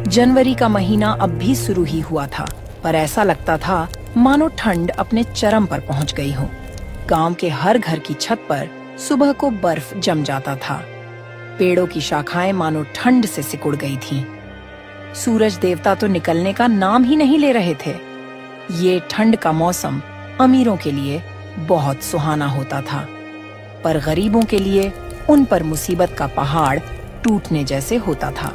जनवरी का महीना अब भी शुरू ही हुआ था, पर ऐसा लगता था मानो ठंड अपने चरम पर पहुंच गई हो। गांव के हर घर की छत पर सुबह को बर्फ जम जाता था। पेड़ों की शाखाएं मानो ठंड से सिकुड़ गई थीं। सूरज देवता तो निकलने का नाम ही नहीं ले रहे थे। ये ठंड का मौसम अमीरों के लिए बहुत सुहाना होता था, पर गरीबों के लिए उन पर मुसीबत का पहाड़ टूटने जैसे होता था।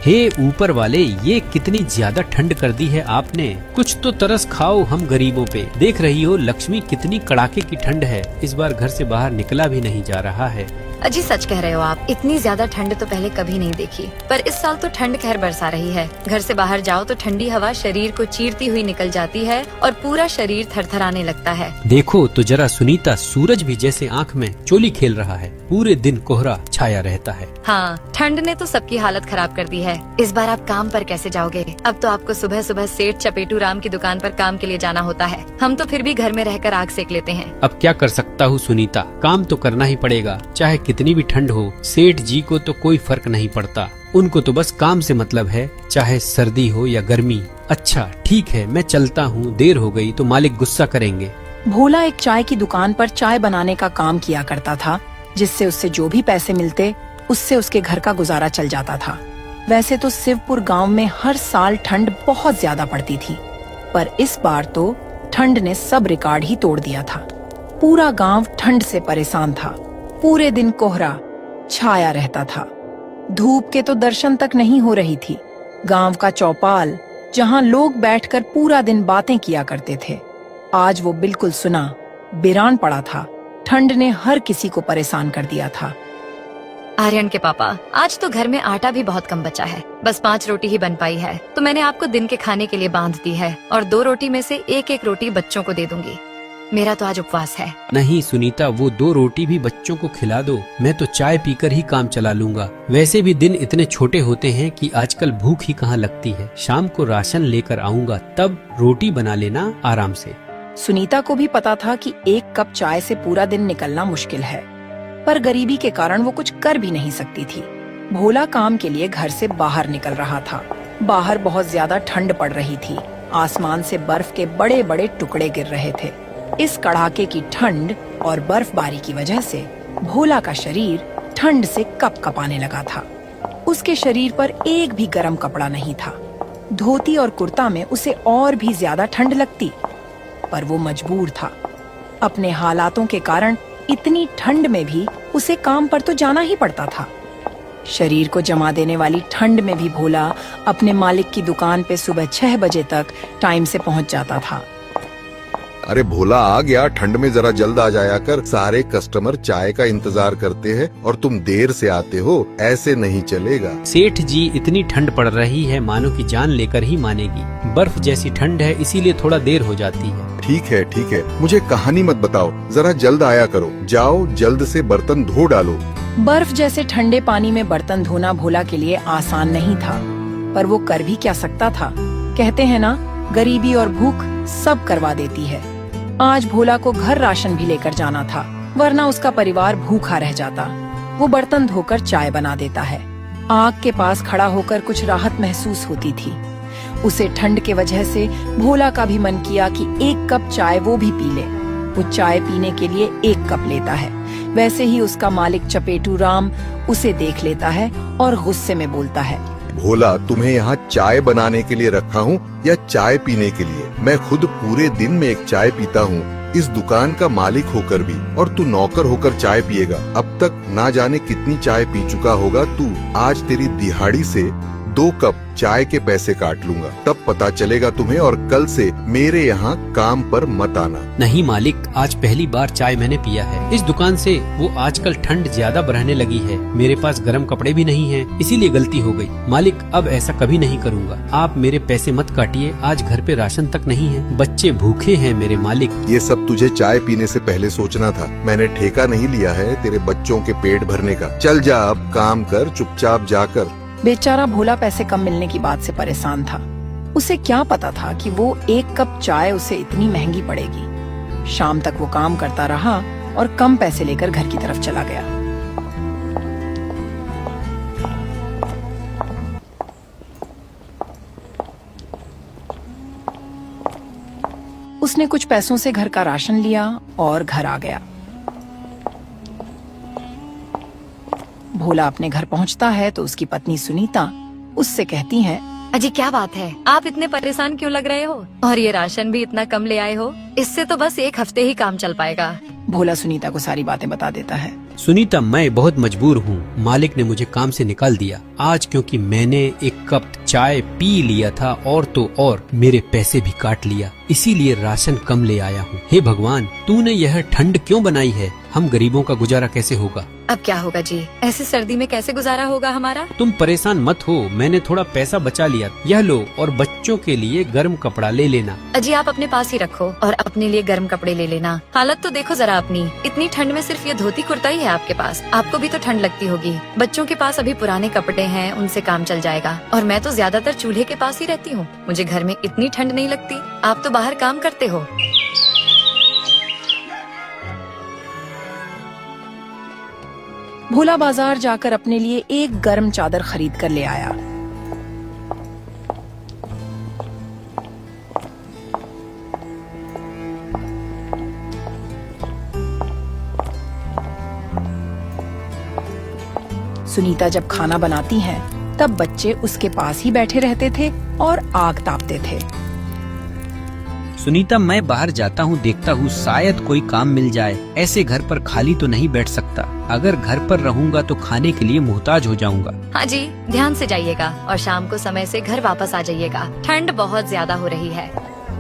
हे ऊपर वाले, ये कितनी ज्यादा ठंड कर दी है आपने। कुछ तो तरस खाओ हम गरीबों पे। देख रही हो लक्ष्मी, कितनी कड़ाके की ठंड है। इस बार घर से बाहर निकला भी नहीं जा रहा है। अजी सच कह रहे हो आप, इतनी ज्यादा ठंड तो पहले कभी नहीं देखी। पर इस साल तो ठंड खैर बरसा रही है। घर से बाहर जाओ तो ठंडी हवा शरीर को चीरती हुई निकल जाती है और पूरा शरीर थरथराने लगता है। देखो तो जरा सुनीता, सूरज भी जैसे आँख में चोली खेल रहा है। पूरे दिन कोहरा छाया रहता है। हाँ, ठंड ने तो सबकी हालत खराब कर दी है। इस बार आप काम पर कैसे जाओगे? अब तो आपको सुबह सुबह सेठ चपेटू राम की दुकान पर काम के लिए जाना होता है। हम तो फिर भी घर में रहकर आग सेक लेते हैं। अब क्या कर सकता हूँ सुनीता, काम तो करना ही पड़ेगा। चाहे कितनी भी ठंड हो, सेठ जी को तो कोई फर्क नहीं पड़ता। उनको तो बस काम से मतलब है, चाहे सर्दी हो या गर्मी। अच्छा ठीक है, मैं चलता हूँ। देर हो गई तो मालिक गुस्सा करेंगे। भोला एक चाय की दुकान पर चाय बनाने का काम किया करता था, जिससे उससे जो भी पैसे मिलते उससे उसके घर का गुजारा चल जाता था। वैसे तो शिवपुर गांव में हर साल ठंड बहुत ज्यादा पड़ती थी, पर इस बार तो ठंड ने सब रिकॉर्ड ही तोड़ दिया था। पूरा गांव ठंड से परेशान था। पूरे दिन कोहरा छाया रहता था। धूप के तो दर्शन तक नहीं हो रही थी। गांव का चौपाल, जहां लोग बैठकर पूरा दिन बातें किया करते थे, आज वो बिल्कुल सुना वीरान पड़ा था। ठंड ने हर किसी को परेशान कर दिया था। आर्यन के पापा, आज तो घर में आटा भी बहुत कम बचा है। बस 5 रोटी ही बन पाई है, तो मैंने आपको दिन के खाने के लिए बांध दी है और 2 रोटी में से एक रोटी बच्चों को दे दूंगी। मेरा तो आज उपवास है। नहीं सुनीता, वो 2 रोटी भी बच्चों को खिला दो। मैं तो चाय पीकर ही काम चला लूंगा। वैसे भी दिन इतने छोटे होते हैं कि आजकल भूख ही कहाँ लगती है। शाम को राशन लेकर आऊंगा, तब रोटी बना लेना आराम से। सुनीता को भी पता था कि 1 कप चाय से पूरा दिन निकलना मुश्किल है, पर गरीबी के कारण वो कुछ कर भी नहीं सकती थी। भोला काम के लिए घर से बाहर निकल रहा था। बाहर बहुत ज्यादा ठंड पड़ रही थी। आसमान से बर्फ के बड़े बड़े टुकड़े गिर रहे थे। इस कड़ाके की ठंड और बर्फबारी की वजह से भोला का शरीर ठंड से कपकपाने लगा था। उसके शरीर पर एक भी गर्म कपड़ा नहीं था। धोती और कुर्ता में उसे और भी ज्यादा ठंड लगती, पर वो मजबूर था। अपने हालातों के कारण इतनी ठंड में भी उसे काम पर तो जाना ही पड़ता था। शरीर को जमा देने वाली ठंड में भी भोला अपने मालिक की दुकान पे सुबह 6 बजे तक टाइम से पहुंच जाता था। अरे भोला आ गया, ठंड में जरा जल्द आ जाया कर। सारे कस्टमर चाय का इंतजार करते हैं और तुम देर से आते हो। ऐसे नहीं चलेगा। सेठ जी, इतनी ठंड पड़ रही है मानो की जान लेकर ही मानेगी। बर्फ जैसी ठंड है, इसीलिए थोड़ा देर हो जाती है। ठीक है, मुझे कहानी मत बताओ, जरा जल्द आया करो। जाओ जल्द से बर्तन धो डालो। बर्फ जैसे ठंडे पानी में बर्तन धोना भोला के लिए आसान नहीं था, पर वो कर भी क्या सकता था। कहते हैं ना, गरीबी और भूख सब करवा देती है। आज भोला को घर राशन भी लेकर जाना था, वरना उसका परिवार भूखा रह जाता। वो बर्तन धोकर चाय बना देता है। आग के पास खड़ा होकर कुछ राहत महसूस होती थी। उसे ठंड के वजह से भोला का भी मन किया कि 1 कप चाय वो भी पी ले। वो चाय पीने के लिए 1 कप लेता है। वैसे ही उसका मालिक चपेटू राम उसे देख लेता है और गुस्से में बोलता है, भोला, तुम्हें यहाँ चाय बनाने के लिए रखा हूँ या चाय पीने के लिए? मैं खुद पूरे दिन में 1 चाय पीता हूँ, इस दुकान का मालिक होकर भी, और तू नौकर होकर चाय पिएगा। अब तक ना जाने कितनी चाय पी चुका होगा तू। आज तेरी दिहाड़ी से 2 कप चाय के पैसे काट लूंगा, तब पता चलेगा तुम्हें। और कल से मेरे यहाँ काम पर मत आना। नहीं मालिक, आज पहली बार चाय मैंने पिया है इस दुकान से। वो आजकल ठंड ज्यादा बढ़ने लगी है। मेरे पास गर्म कपड़े भी नहीं हैं, इसीलिए गलती हो गई। मालिक, अब ऐसा कभी नहीं करूँगा। आप मेरे पैसे मत काटिए। आज घर पे राशन तक नहीं है, बच्चे भूखे हैं मेरे मालिक। ये सब तुझे चाय पीने से पहले सोचना था। मैंने ठेका नहीं लिया है तेरे बच्चों के पेट भरने का। चल जा, अब काम कर, चुपचाप जाकर। बेचारा भोला पैसे कम मिलने की बात से परेशान था। उसे क्या पता था कि वो 1 कप चाय उसे इतनी महंगी पड़ेगी। शाम तक वो काम करता रहा और कम पैसे लेकर घर की तरफ चला गया। उसने कुछ पैसों से घर का राशन लिया और घर आ गया। भोला अपने घर पहुंचता है तो उसकी पत्नी सुनीता उससे कहती है, अजी क्या बात है, आप इतने परेशान क्यों लग रहे हो? और ये राशन भी इतना कम ले आए हो, इससे तो बस 1 हफ्ते ही काम चल पाएगा। भोला सुनीता को सारी बातें बता देता है। सुनीता, मैं बहुत मजबूर हूँ। मालिक ने मुझे काम से निकाल दिया आज, क्योंकि मैंने 1 कप चाय पी लिया था और तो और मेरे पैसे भी काट लिया, इसीलिए राशन कम ले आया हूँ। हे भगवान, तूने यह ठंड क्यों बनाई है? हम गरीबों का गुजारा कैसे होगा? अब क्या होगा जी, ऐसी सर्दी में कैसे गुजारा होगा हमारा? तुम परेशान मत हो, मैंने थोड़ा पैसा बचा लिया। यह लो, और बच्चों के लिए गर्म कपड़ा ले लेना। अजी आप अपने पास ही रखो और अपने लिए गर्म कपड़े ले लेना। हालत तो देखो जरा अपनी, इतनी ठंड में सिर्फ ये धोती कुर्ता ही है आपके पास। आपको भी तो ठंड लगती होगी। बच्चों के पास अभी पुराने कपड़े हैं, उनसे काम चल जाएगा। और मैं तो ज्यादातर चूल्हे के पास ही रहती हूँ, मुझे घर में इतनी ठंड नहीं लगती। आप तो बाहर काम करते हो। भोला बाजार जाकर अपने लिए एक गर्म चादर खरीद कर ले आया। सुनीता जब खाना बनाती है तब बच्चे उसके पास ही बैठे रहते थे और आग तापते थे। सुनीता, मैं बाहर जाता हूँ, देखता हूँ शायद कोई काम मिल जाए। ऐसे घर पर खाली तो नहीं बैठ सकता। अगर घर पर रहूंगा तो खाने के लिए मुहताज हो जाऊंगा। हाँ जी, ध्यान से जाइएगा और शाम को समय से घर वापस आ जाइएगा। ठंड बहुत ज्यादा हो रही है।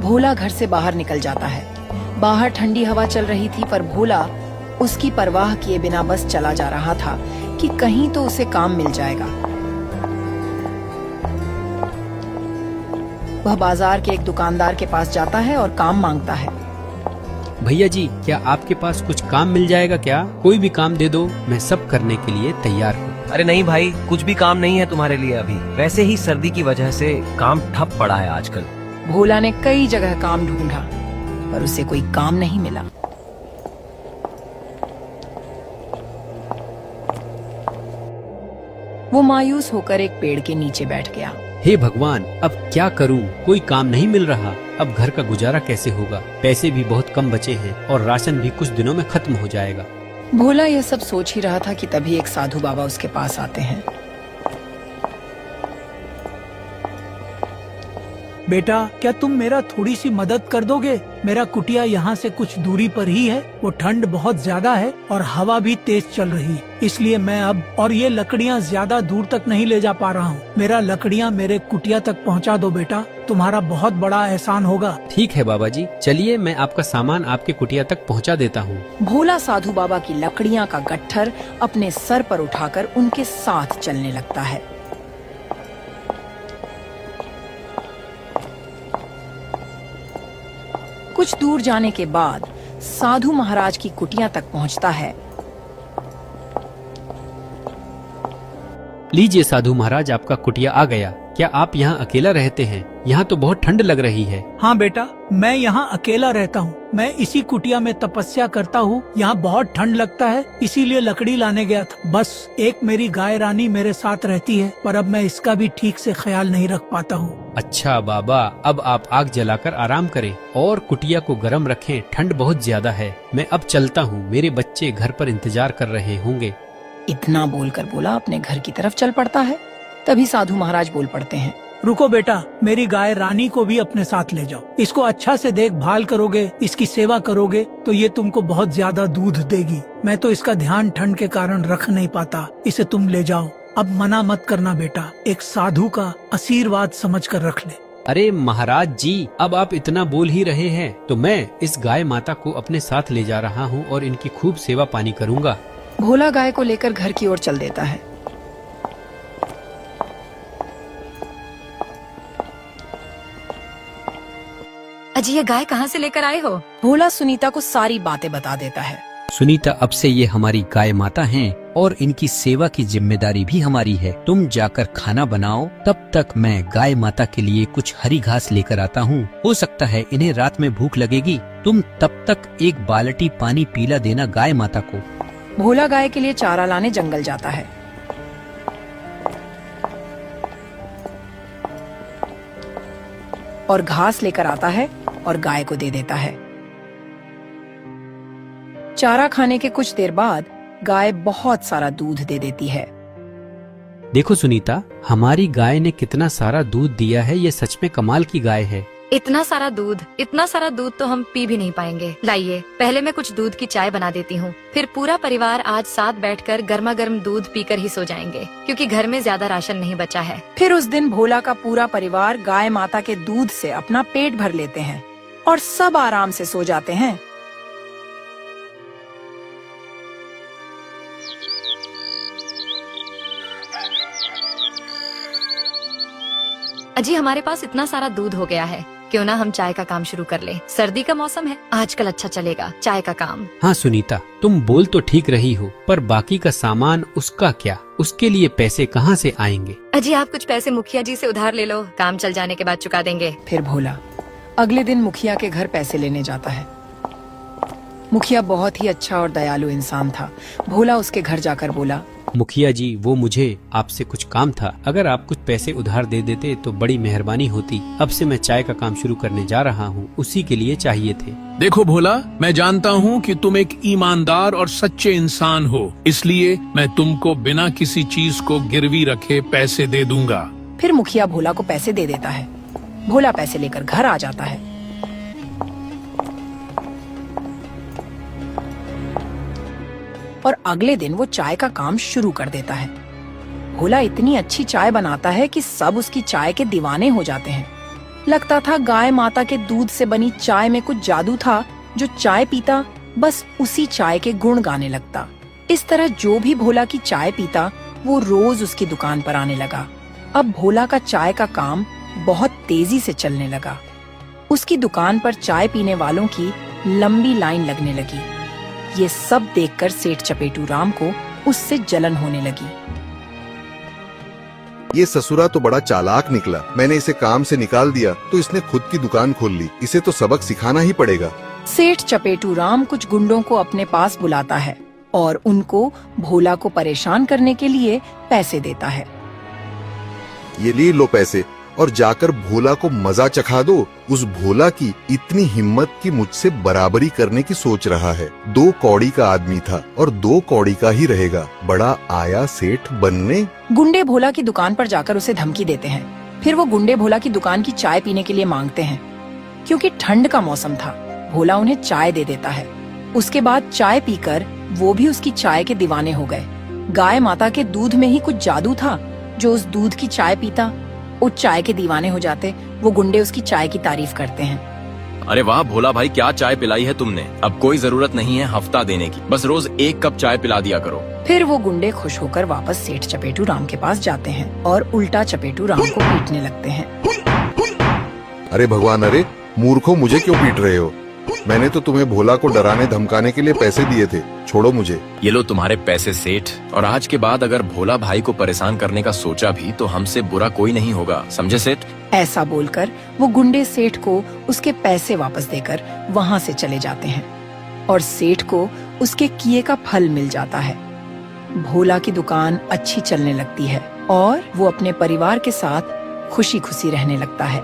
भोला घर से बाहर निकल जाता है। बाहर ठंडी हवा चल रही थी, पर भोला उसकी परवाह किए बिना बस चला जा रहा था कि कहीं तो उसे काम मिल जाएगा। वह बाजार के एक दुकानदार के पास जाता है और काम मांगता है। भैया जी, क्या आपके पास कुछ काम मिल जाएगा क्या? कोई भी काम दे दो, मैं सब करने के लिए तैयार हूँ। अरे नहीं भाई, कुछ भी काम नहीं है तुम्हारे लिए अभी। वैसे ही सर्दी की वजह से काम ठप पड़ा है आजकल। भोला ने कई जगह काम ढूंढा पर उसे कोई काम नहीं मिला। वो मायूस होकर एक पेड़ के नीचे बैठ गया। हे भगवान, अब क्या करूं? कोई काम नहीं मिल रहा। अब घर का गुजारा कैसे होगा? पैसे भी बहुत कम बचे हैं और राशन भी कुछ दिनों में खत्म हो जाएगा। भोला यह सब सोच ही रहा था कि तभी एक साधु बाबा उसके पास आते हैं। बेटा, क्या तुम मेरा थोड़ी सी मदद कर दोगे? मेरा कुटिया यहाँ से कुछ दूरी पर ही है। वो ठंड बहुत ज्यादा है और हवा भी तेज चल रही है, इसलिए मैं अब और ये लकड़ियाँ ज्यादा दूर तक नहीं ले जा पा रहा हूँ। मेरा लकड़ियाँ मेरे कुटिया तक पहुँचा दो बेटा, तुम्हारा बहुत बड़ा एहसान होगा। ठीक है बाबा जी, चलिए मैं आपका सामान आपके कुटिया तक पहुँचा देता हूँ। भोला साधु बाबा की लकड़ियाँ का गट्ठर अपने सर पर उठाकर उनके साथ चलने लगता है। कुछ दूर जाने के बाद साधु महाराज की कुटिया तक पहुंचता है। लीजिए साधु महाराज, आपका कुटिया आ गया। क्या आप यहाँ अकेला रहते हैं? यहाँ तो बहुत ठंड लग रही है। हाँ बेटा, मैं यहाँ अकेला रहता हूँ। मैं इसी कुटिया में तपस्या करता हूँ। यहाँ बहुत ठंड लगता है, इसीलिए लकड़ी लाने गया था। बस एक मेरी गाय रानी मेरे साथ रहती है, पर अब मैं इसका भी ठीक से ख्याल नहीं रख पाता हूँ। अच्छा बाबा, अब आप आग जलाकर आराम करें और कुटिया को गर्म रखें। ठंड बहुत ज्यादा है। मैं अब चलता हूँ, मेरे बच्चे घर पर इंतजार कर रहे होंगे। इतना बोलकर भोला अपने घर की तरफ चल पड़ता है। तभी साधु महाराज बोल पड़ते हैं, रुको बेटा, मेरी गाय रानी को भी अपने साथ ले जाओ। इसको अच्छा से देखभाल करोगे, इसकी सेवा करोगे तो ये तुमको बहुत ज्यादा दूध देगी। मैं तो इसका ध्यान ठंड के कारण रख नहीं पाता, इसे तुम ले जाओ। अब मना मत करना बेटा, एक साधु का आशीर्वाद समझकर रख ले। अरे महाराज जी, अब आप इतना बोल ही रहे हैं तो मैं इस गाय माता को अपने साथ ले जा रहा हूँ और इनकी खूब सेवा पानी करूँगा। भोला गाय को लेकर घर की ओर चल देता है। अजी ये गाय कहाँ से लेकर आए हो? भोला सुनीता को सारी बातें बता देता है। सुनीता, अब से ये हमारी गाय माता हैं और इनकी सेवा की जिम्मेदारी भी हमारी है। तुम जाकर खाना बनाओ, तब तक मैं गाय माता के लिए कुछ हरी घास लेकर आता हूँ। हो सकता है इन्हें रात में भूख लगेगी। तुम तब तक एक बाल्टी पानी पीला देना गाय माता को। भोला गाय के लिए चारा लाने जंगल जाता है। और घास लेकर आता है और गाय को दे देता है। चारा खाने के कुछ देर बाद गाय बहुत सारा दूध दे देती है। देखो सुनीता, हमारी गाय ने कितना सारा दूध दिया है। ये सच में कमाल की गाय है। इतना सारा दूध तो हम पी भी नहीं पाएंगे। लाइए, पहले मैं कुछ दूध की चाय बना देती हूँ, फिर पूरा परिवार आज साथ बैठकर गर्मा गर्म दूध पीकर ही सो जाएंगे, क्योंकि घर में ज्यादा राशन नहीं बचा है। फिर उस दिन भोला का पूरा परिवार गाय माता के दूध से अपना पेट भर लेते हैं और सब आराम से सो जाते हैं। अजी, हमारे पास इतना सारा दूध हो गया है, क्यों ना हम चाय का काम शुरू कर लें। सर्दी का मौसम है, आजकल अच्छा चलेगा चाय का काम। हाँ सुनीता, तुम बोल तो ठीक रही हो, पर बाकी का सामान उसका क्या? उसके लिए पैसे कहाँ से आएंगे? अजी, आप कुछ पैसे मुखिया जी से उधार ले लो, काम चल जाने के बाद चुका देंगे। फिर भोला अगले दिन मुखिया के घर पैसे लेने जाता है। मुखिया बहुत ही अच्छा और दयालु इंसान था। भोला उसके घर जाकर बोला, मुखिया जी, वो मुझे आपसे कुछ काम था। अगर आप कुछ पैसे उधार दे देते तो बड़ी मेहरबानी होती। अब से मैं चाय का काम शुरू करने जा रहा हूँ, उसी के लिए चाहिए थे। देखो भोला, मैं जानता हूँ कि तुम एक ईमानदार और सच्चे इंसान हो, इसलिए मैं तुमको बिना किसी चीज को गिरवी रखे पैसे दे दूंगा। फिर मुखिया भोला को पैसे दे देता है। भोला पैसे लेकर घर आ जाता है। और अगले दिन वो चाय का काम शुरू कर देता है। भोला इतनी अच्छी चाय बनाता है कि सब उसकी चाय के दीवाने हो जाते हैं। लगता था गाय माता के दूध से बनी चाय में कुछ जादू था। जो चाय पीता बस उसी चाय के गुण गाने लगता। इस तरह जो भी भोला की चाय पीता वो रोज उसकी दुकान पर आने लगा। अब भोला का चाय का काम बहुत तेजी से चलने लगा। उसकी दुकान पर चाय पीने वालों की लंबी लाइन लगने लगी। ये सब देखकर सेठ चपेटू राम को उससे जलन होने लगी। ये ससुरा तो बड़ा चालाक निकला। मैंने इसे काम से निकाल दिया तो इसने खुद की दुकान खोल ली। इसे तो सबक सिखाना ही पड़ेगा। सेठ चपेटू राम कुछ गुंडों को अपने पास बुलाता है और उनको भोला को परेशान करने के लिए पैसे देता है। ये ले लो पैसे और जाकर भोला को मजा चखा दो। उस भोला की इतनी हिम्मत कि मुझसे बराबरी करने की सोच रहा है। 2 कौड़ी का आदमी था और 2 कौड़ी का ही रहेगा। बड़ा आया सेठ बनने। गुंडे भोला की दुकान पर जाकर उसे धमकी देते हैं। फिर वो गुंडे भोला की दुकान की चाय पीने के लिए मांगते हैं। क्योंकि ठंड का मौसम था, भोला उन्हें चाय दे देता है। उसके बाद चाय पीकर वो भी उसकी चाय के दीवाने हो गए। गाय माता के दूध में ही कुछ जादू था। जो उस दूध की चाय पीता उस चाय के दीवाने हो जाते। वो गुंडे उसकी चाय की तारीफ करते हैं। अरे वाह भोला भाई, क्या चाय पिलाई है तुमने। अब कोई जरूरत नहीं है हफ्ता देने की, बस रोज 1 कप चाय पिला दिया करो। फिर वो गुंडे खुश होकर वापस सेठ चपेटू राम के पास जाते हैं और उल्टा चपेटू राम को पीटने लगते हैं। अरे भगवान, अरे मूर्खों, मुझे क्यों पीट रहे हो? मैंने तो तुम्हें भोला को डराने धमकाने के लिए पैसे दिए थे। छोड़ो मुझे। ये लो तुम्हारे पैसे सेठ, और आज के बाद अगर भोला भाई को परेशान करने का सोचा भी तो हमसे बुरा कोई नहीं होगा, समझे सेठ? ऐसा बोलकर वो गुंडे सेठ को उसके पैसे वापस देकर वहाँ से चले जाते हैं और सेठ को उसके किए का फल मिल जाता है। भोला की दुकान अच्छी चलने लगती है और वो अपने परिवार के साथ खुशी खुशी रहने लगता है।